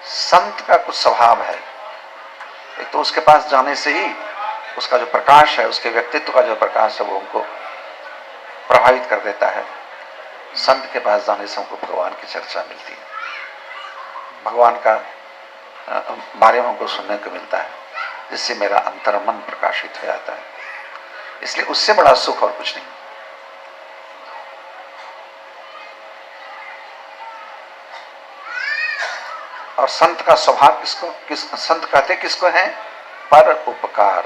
संत का कुछ स्वभाव है। एक तो उसके पास जाने से ही उसका जो प्रकाश है, उसके व्यक्तित्व का जो प्रकाश है, वो हमको प्रभावित कर देता है। संत के पास जाने से हमको भगवान की चर्चा मिलती है, भगवान का बारे में हमको सुनने को मिलता है, जिससे मेरा अंतर्मन प्रकाशित हो जाता है। इसलिए उससे बड़ा सुख और कुछ नहीं। और संत का स्वभाव संत कहते किसको है? पर उपकार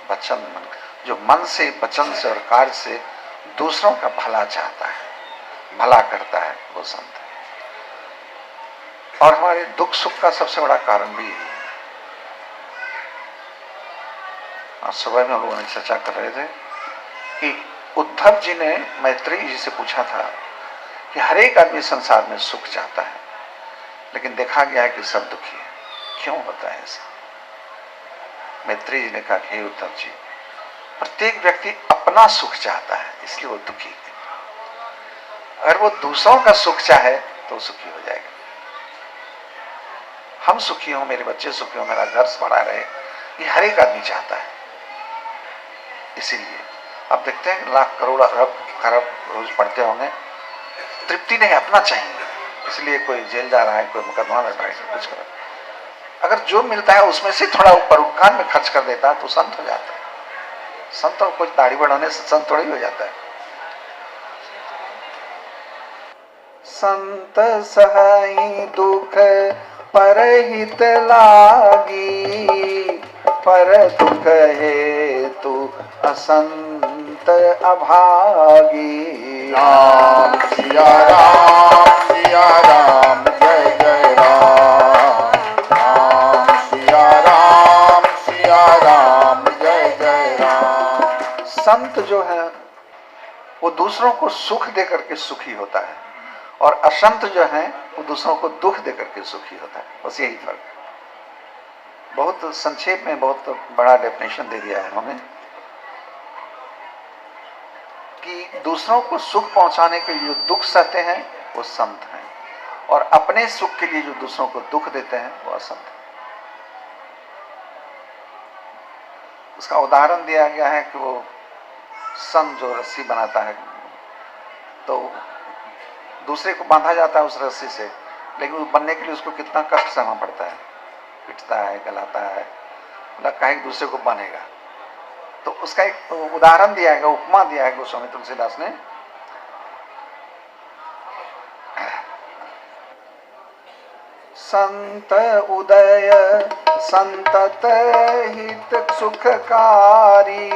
वचन मन, जो मन से, वचन से और कार्य से दूसरों का भला चाहता है, भला करता है, वो संत है। और हमारे दुख सुख का सबसे बड़ा कारण भी यही है। आज सुबह में हम लोगों ने चर्चा कर रहे थे कि उद्धव जी ने मैत्रेयी जी से पूछा था कि हर एक आदमी संसार में सुख चाहता है, लेकिन देखा गया है कि सब दुखी है, क्यों होता है ऐसा? मैत्रेयी जी ने कहा कि हे उद्धव जी, प्रत्येक व्यक्ति अपना सुख चाहता है, इसलिए वो दुखी है। अगर वो दूसरों का सुख चाहे तो सुखी हो जाएगा। हम सुखी हों, मेरे बच्चे सुखी हों, मेरा घर बड़ा रहे, ये हर एक आदमी चाहता है। इसीलिए अब देखते हैं लाख करोड़ अरब खरब रोज पढ़ते होंगे, तृप्ति नहीं, अपना चाहिए। इसलिए कोई जेल जा रहा है, कोई मुकदमा लड़ रहा है, कुछ कर रहा है। अगर जो मिलता है उसमें से थोड़ा परोपकार में खर्च कर देता है तो संत हो जाता है। संत और कुछ दाढ़ी बढ़ाने से संत थोड़ा ही हो जाता है। संत सहाई दुख परहित लागी, पर दुख हेतु असंत अभागी। राम सिया राम जय जय राम। राम सिया राम जय जय राम। संत जो है वो दूसरों को सुख देकर के सुखी होता है, और असंत जो है वो दूसरों को दुख देकर के सुखी होता है। बस यही फर्क है। बहुत संक्षेप में बहुत बड़ा डेफिनेशन दे दिया है उन्होंने कि दूसरों को सुख पहुंचाने के लिए जो दुख सहते हैं वो संत हैं, और अपने सुख के लिए जो दूसरों को दुख देते हैं वो असंत हैं। उसका उदाहरण दिया गया है कि वो सन जो रस्सी बनाता है तो दूसरे को बांधा जाता है उस रस्सी से, लेकिन वो बनने के लिए उसको कितना कष्ट सहना पड़ता है, पिटता है, गलाता है, लगता है दूसरे को बनेगा। तो उसका एक उदाहरण दिया है, उपमा दिया है गोस्वामी तुलसीदास ने। संत उदय संतत हित सुखकारी,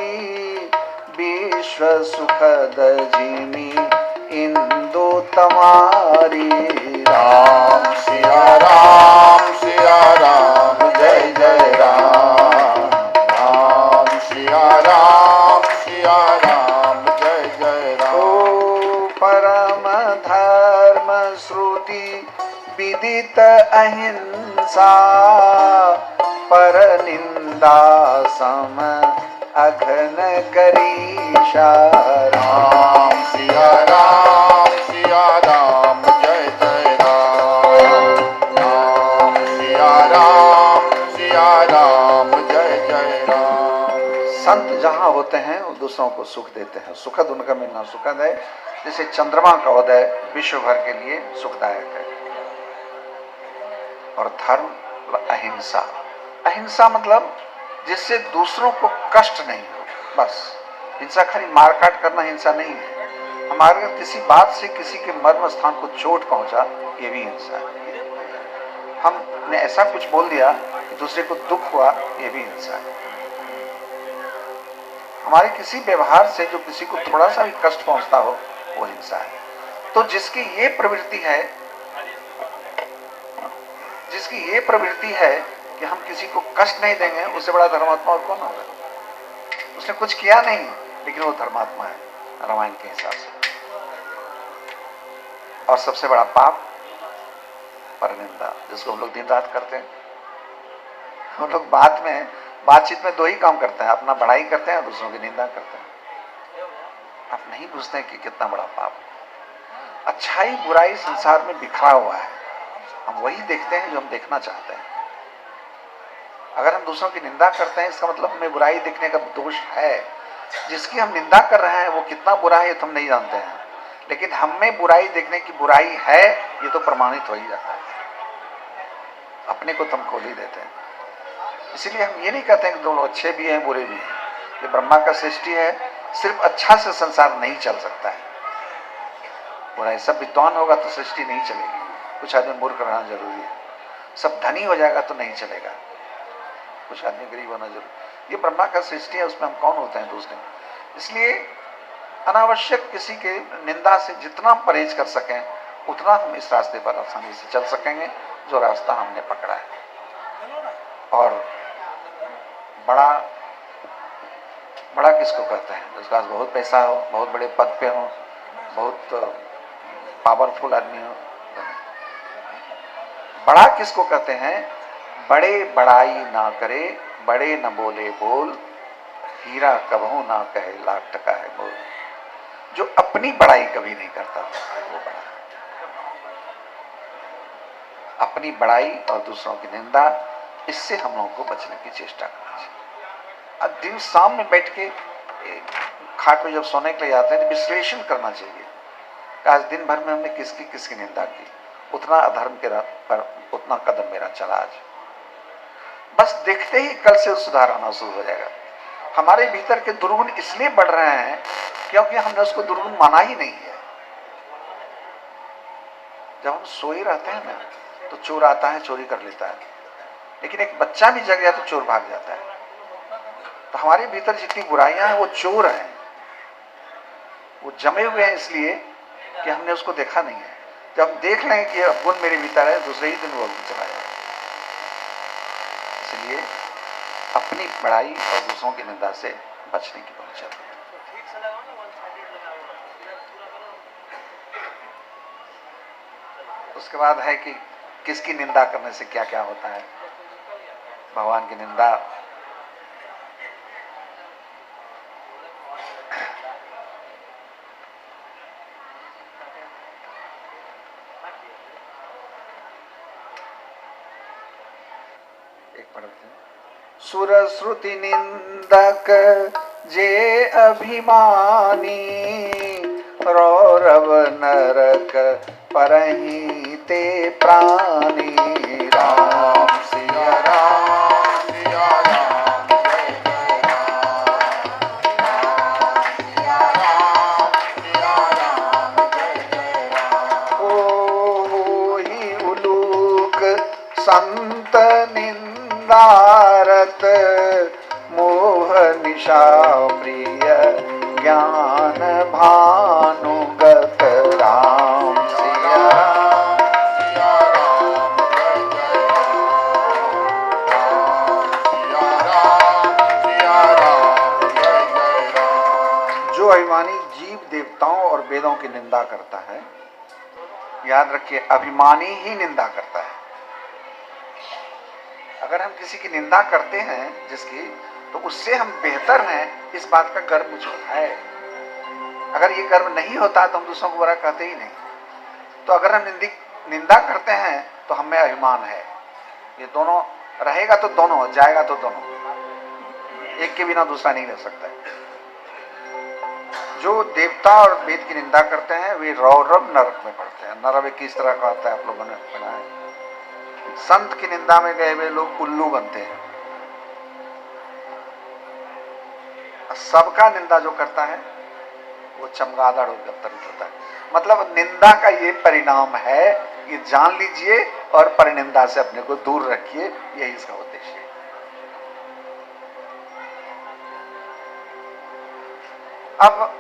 विश्व सुखद जिमी इंदु तमारी। राम सिया राम जय जय राम। राम सिया राम जय जय राम। ओ परम धर्म श्रुति विदित अहिंसा, पर निंदा सम अघन करीशा। राम सिया राम जय जय राम। राम सिया राम जय जय राम। संत जहां होते हैं वो दूसरों को सुख देते हैं, सुखद उनका मिलना सुखद है। जैसे चंद्रमा का उदय विश्व भर के लिए सुखदायक है। और धर्म अहिंसा, अहिंसा मतलब जिससे दूसरों को कष्ट नहीं हो। बस हिंसा खाली मारकाट करना हिंसा नहीं है। हमारे किसी बात से किसी के मर्म स्थान को चोट पहुंचा, ये भी हिंसा है। हमने ऐसा कुछ बोल दिया कि दूसरे को दुख हुआ, ये भी हिंसा है। हमारे किसी व्यवहार से जो किसी को थोड़ा सा भी कष्ट पहुंचता हो, वो हिंसा है। तो जिसकी ये प्रवृत्ति है कि हम किसी को कष्ट नहीं देंगे, उससे बड़ा धर्मात्मा और कौन होगा? उसने कुछ किया नहीं, लेकिन वो धर्मात्मा है रामायण के हिसाब से। और सबसे बड़ा पाप परनिंदा, जिसको हम लोग दिन रात करते हैं। हम लोग बातचीत में दो ही काम करते हैं, अपना बड़ाई करते हैं, दूसरों की निंदा करते हैं। आप नहीं बुझते कि कितना बड़ा पाप है। अच्छाई बुराई संसार में बिखरा हुआ है, हम वही देखते हैं जो हम देखना चाहते हैं। अगर हम दूसरों की निंदा करते हैं, इसका मतलब हमें बुराई देखने का दोष है। जिसकी हम निंदा कर रहे हैं वो कितना बुरा है ये तो हम नहीं जानते हैं, लेकिन हम में बुराई देखने की बुराई है ये तो प्रमाणित हो ही जाता है। अपने को तो हम खोल ही देते हैं। इसीलिए हम ये नहीं कहते हैं कि दोनों अच्छे भी हैं बुरे भी हैं। ये ब्रह्मा का सृष्टि है, सिर्फ अच्छा से संसार नहीं चल सकता है। बुराई सब विद्वान होगा तो सृष्टि नहीं चलेगी। कुछ आदमी मूर्ख रहना जरूरी है। सब धनी हो जाएगा तो नहीं चलेगा। कुछ आदमी गरीब होना जरूरी। ये ब्रह्मा का सृष्टि है, उसमें हम कौन होते हैं दूसरे। इसलिए अनावश्यक किसी के निंदा से जितना परहेज कर सकें उतना हम इस रास्ते पर आसानी से चल सकेंगे जो रास्ता हमने पकड़ा है। और बड़ा किसको कहते हैं? जिसके पास बहुत पैसा हो, बहुत बड़े पद पे हो, बहुत पावरफुल आदमी हो। बड़ा किसको कहते हैं? बड़े बड़ाई ना करे, बड़े न बोले बोल, हीरा कबहू ना कहे लाख टका है बोल। जो अपनी बड़ाई कभी नहीं करता वो बड़ा। अपनी बड़ाई और दूसरों की निंदा, इससे हम लोगों को बचने की चेष्टा करनी चाहिए। अब दिन शाम में बैठ के खाट पे जब सोने के लिए जाते हैं तो विश्लेषण करना चाहिए कि आज दिन भर में हमने किसकी किसकी निंदा की, उतना अधर्म के राह पर उतना कदम मेरा चला आज। बस देखते ही कल से सुधार आना शुरू हो जाएगा। हमारे भीतर के दुर्गुण इसलिए बढ़ रहे हैं क्योंकि हमने उसको दुर्गुण माना ही नहीं है। जब हम सोए रहते हैं ना तो चोर आता है, चोरी कर लेता है, लेकिन एक बच्चा भी जग जाए तो चोर भाग जाता है। तो हमारे भीतर जितनी बुराइयां हैं वो चोर हैं, वो जमे हुए हैं इसलिए कि हमने उसको देखा नहीं है। जब हम देख लेंगे कि गुण मेरे भीतर है, दूसरे ही दिन वो चला जाए। इसलिए अपनी बड़ाई और दूसरों की निंदा से बचने की बहुत जरूरत है। उसके बाद है कि किसकी निंदा करने से क्या क्या होता है। भगवान की निंदा सुर श्रुति निंदक जे अभिमानी, रौरव नरक परहीं ते प्राणी। राम सिया राम सिया राम जय जय राम, सिया राम जय जय राम। ओ ही उलूक संत निंदारत, मोह निशा प्रिय ज्ञान भानुगत। राम सिया सिया राम जय जय राम, सिया राम जय जय राम। जो अभिमानी जीव देवताओं और वेदों की निंदा करता है, याद रखिए अभिमानी ही निंदा करता है। अगर हम किसी की निंदा करते हैं जिसकी, तो उससे हम बेहतर हैं, इस बात का गर्व मुझको है। अगर ये गर्व नहीं होता तो हम दूसरों को बुरा कहते ही नहीं। तो अगर हम निंदा करते हैं तो हमें अभिमान है। ये दोनों रहेगा तो दोनों, जाएगा तो दोनों, एक के बिना दूसरा नहीं रह सकता है। जो देवता और वेद की निंदा करते हैं वे रौरव नरक में पड़ते हैं। नरक किस तरह का होता है आप लोगों ने पढ़ा है। संत की निंदा में गए हुए लोग उल्लू बनते हैं। सबका निंदा जो करता है वो चमगादड़ होकर तरित होता है। मतलब निंदा का ये परिणाम है, ये जान लीजिए और परिनिंदा से अपने को दूर रखिए, यही इसका उद्देश्य है। अब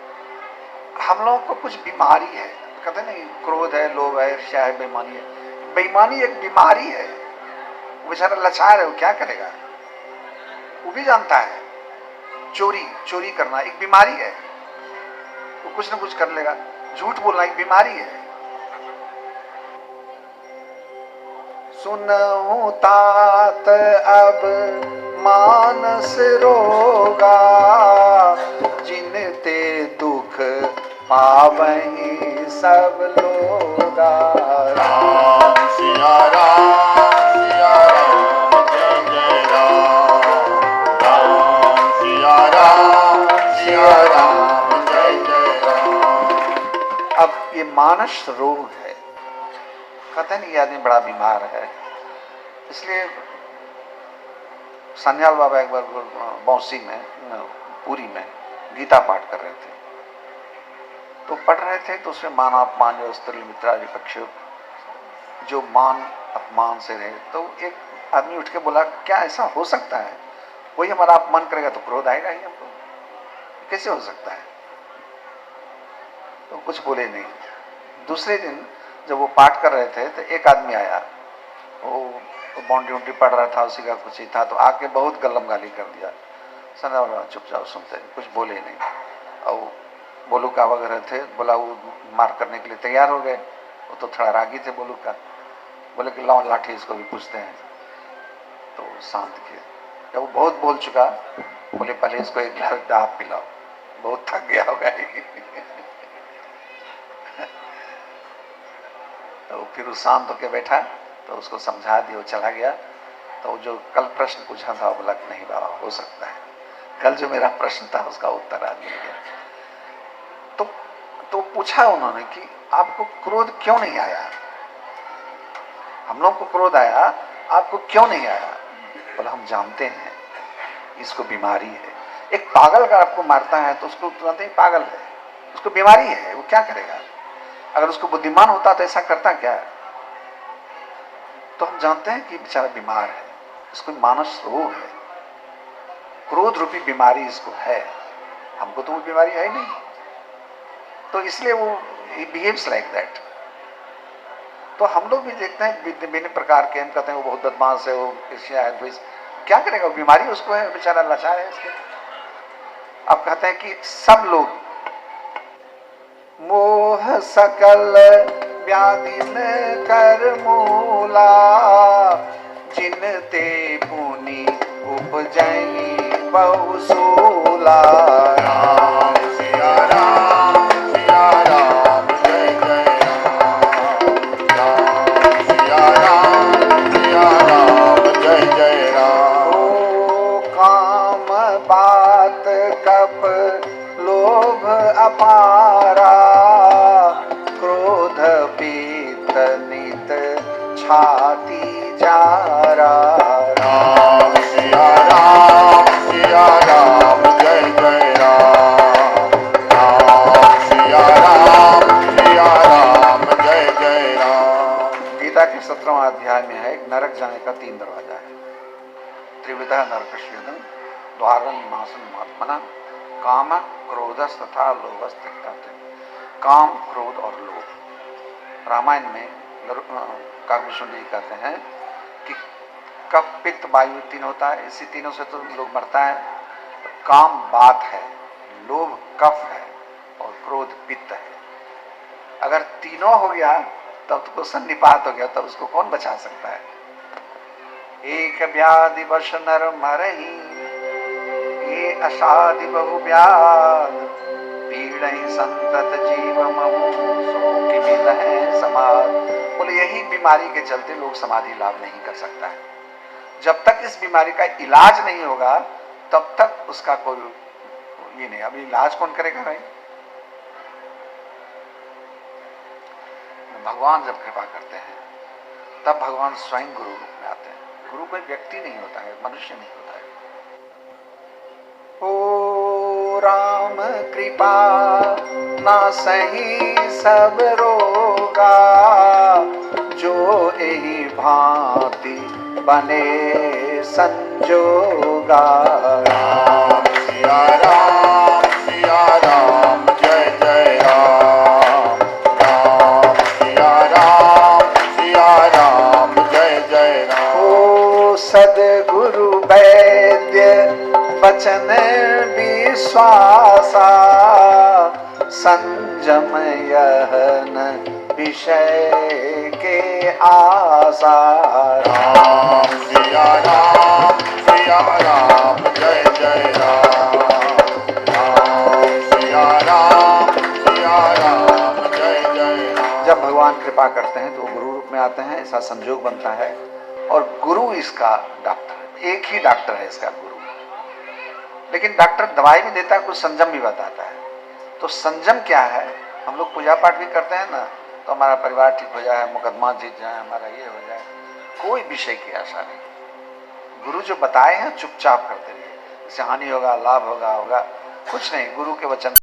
हम लोगों को कुछ बीमारी है, कहते नहीं, क्रोध है, लोभ है, ईर्ष्या है, बेईमानी है। बेईमानी एक बीमारी है। वो बेचारा लाचार है, वो क्या करेगा, वो भी जानता है। चोरी करना एक बीमारी है, वो कुछ ना कुछ कर लेगा। झूठ बोलना एक बीमारी है। सुनहु तात अब मानस रोगा, जिनते दुख पावहीं सब लोगा। राम सिया राम मानस रोग है। कहते हैं नहीं, ये आदमी बड़ा बीमार है। इसलिए सन्याल बाबा एक बार बौसी में, पूरी में गीता पाठ कर रहे थे, तो पढ़ रहे थे, तो उसमें मान अपमान जो स्त्री मित्रा विपक्ष जो मान अपमान से रहे, तो एक आदमी उठ के बोला, क्या ऐसा हो सकता है? कोई हमारा अपमान करेगा तो क्रोध आएगा ही हमको, कैसे हो सकता है? तो कुछ बोले नहीं। दूसरे दिन जब वो पाठ कर रहे थे तो एक आदमी आया, वो बाउंड्री उंड्री पढ़ रहा था, उसी का कुछ ही था, तो आके बहुत गलम गाली कर दिया। सना चुपचाप सुनते, कुछ बोले नहीं। और बोलू का वगैरह थे, बोला वो मार करने के लिए तैयार हो गए। वो तो थोड़ा रागी थे बोलू का, बोले कि लाओ लाठी इसको भी पूछते हैं। तो शांत किए। जब वो बहुत बोल चुका, बोले पहले इसको एक गिलास दाब पिलाओ, बहुत थक गया होगा। तो फिर वो शांत होकर बैठा, तो उसको समझा दिया, वो चला गया। तो जो कल प्रश्न पूछा था, बोला कि नहीं बाबा, हो सकता है कल जो मेरा प्रश्न था उसका उत्तर आज मिल गया। तो पूछा उन्होंने कि आपको क्रोध क्यों नहीं आया? हम लोग को क्रोध आया, आपको क्यों नहीं आया? बोला हम जानते हैं इसको बीमारी है। एक पागल अगर आपको मारता है तो उसको तुरंत ही पागल है, उसको बीमारी है, वो क्या करेगा? अगर उसको बुद्धिमान होता तो ऐसा करता क्या? तो हम जानते हैं कि बेचारा बीमार है, इसको मानस रोग है, क्रोध रूपी बीमारी इसको है। हमको तो वो बीमारी है ही नहीं, तो इसलिए वो बिहेव्स लाइक दैट। तो हम लोग भी देखते हैं विभिन्न प्रकार के, हम कहते हैं वो बहुत बदमाश है, वो ईर्ष्या है, द्वेष, क्या करेगा? वो बीमारी उसको है, बेचारा लाचार है इसके। अब कहते हैं कि सब लोग मोह सकल व्याधि में कर मूला, जिन ते पुनि उपजई बहुसूला। राम सिया राम, जय जय राम सिया राम, जय जय राम। ओ काम बात कप लोभ अपारा, क्रोध पीत नित छाती जारा। राम सिया राम, जय जय राम। राम सिया राम, जय जय राम। गीता के 17वां अध्याय में है, नरक जाने का 3 दरवाजा है। त्रिविधा नरकस्येदं द्वारं मासं महात्मना, काम क्रोधस तथा लोभस त्यक्ताते। काम, क्रोध और लोभ। रामायण में काव्यशुंडी जी कहते हैं कि कफ पित्त वायु 3 होता है, इसी तीनों से तो लोग मरता है। काम बात है, लोभ कफ है और क्रोध पित्त है। अगर तीनों हो गया तब तो सन्निपात हो गया, तब उसको कौन बचा सकता है? एक व्याधि वश नर मरही, ये असाधि बहु व्याध, पीड़हि संतत जीव महु, सो कि मिलहि समाध। बोले यही बीमारी के चलते लोग समाधि लाभ नहीं कर सकता है। जब तक इस बीमारी का इलाज नहीं होगा तब तक उसका कोई ये नहीं। अभी इलाज कौन करेगा भाई? भगवान जब कृपा करते हैं तब भगवान स्वयं गुरु रूप में आते हैं। गुरु कोई व्यक्ति नहीं होता है, मनुष्य नहीं होता है। ओ राम कृपा ना सही सब रोगा, जो एहि भांति बने संजोगा। राम सिया राम, जय जय राम। राम सिया राम, जय जय राम। ओ सद्गुरु वैद्य वचन विश्वासा, संजम यहन विषय के आशा। राम सिया राम, जय जय राम। राम सिया राम, जय जय राम। जब भगवान कृपा करते हैं तो वो गुरु रूप में आते हैं, ऐसा संजोग बनता है। और गुरु इसका डॉक्टर है, एक ही डॉक्टर है इसका, गुरु। लेकिन डॉक्टर दवाई भी देता है, कुछ संयम भी बताता है। तो संयम क्या है? हम लोग पूजा पाठ भी करते हैं ना, तो हमारा परिवार ठीक हो जाए, मुकदमा जीत जाए, हमारा ये हो जाए, कोई विषय की आशा नहीं। गुरु जो बताए हैं चुपचाप करते रहिए, इससे हानि होगा, लाभ होगा, कुछ नहीं। गुरु के वचन